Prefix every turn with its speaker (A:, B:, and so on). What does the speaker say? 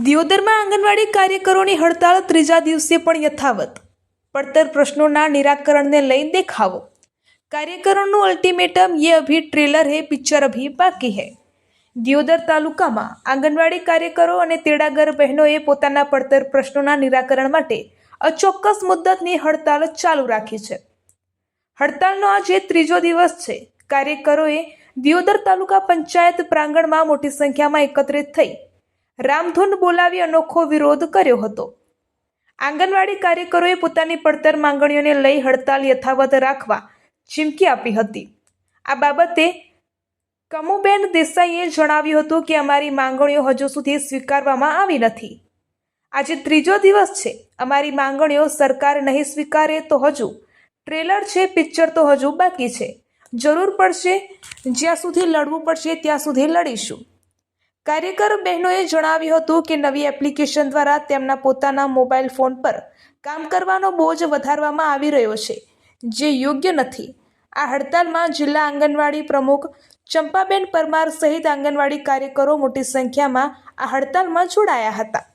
A: દિયોદરમાં આંગણવાડી કાર્યકરોની હડતાળ ત્રીજા દિવસે પણ યથાવત. પડતર પ્રશ્નોના નિરાકરણને લઈ દેખાવો. કાર્યકરોનું અલ્ટિમેટમ, ये अभी ट्रेलर है, पिक्चर अभी बाकी है. દિયોદર તાલુકામાં આંગણવાડી કાર્યકરો અને તેડાગર બહેનોએ પોતાના પડતર પ્રશ્નોના નિરાકરણ માટે અચોક્કસ મુદ્દતની હડતાળ ચાલુ રાખી છે. હડતાળનો આજે ત્રીજો દિવસ છે. કાર્યકરોએ દિયોદર તાલુકા પંચાયત પ્રાંગણમાં મોટી સંખ્યામાં એકત્રિત થઈ રામધૂન બોલાવી અનોખો વિરોધ કર્યો હતો. આંગણવાડી કાર્યકરોએ પોતાની પડતર માંગણીઓને લઈ હડતાળ યથાવત રાખવા ચીમકી આપી હતી. આ બાબતે કમુબેન દેસાઈએ જણાવ્યું હતું કે અમારી માંગણીઓ હજુ સુધી સ્વીકારવામાં આવી નથી. આજે ત્રીજો દિવસ છે. અમારી માંગણીઓ સરકાર નહીં સ્વીકારે તો હજુ ટ્રેલર છે, પિક્ચર તો હજુ બાકી છે. જરૂર પડશે, જ્યાં સુધી લડવું પડશે ત્યાં સુધી લડીશું. કાર્યકર બહેનોએ જણાવ્યું હતું કે નવી એપ્લિકેશન દ્વારા તેમના પોતાના મોબાઈલ ફોન પર કામ કરવાનો બોજ વધારવામાં આવી રહ્યો છે, જે યોગ્ય નથી. આ હડતાલમાં જિલ્લા આંગણવાડી પ્રમુખ ચંપાબેન પરમાર સહિત આંગણવાડી કાર્યકરો મોટી સંખ્યામાં આ હડતાલમાં જોડાયા હતા.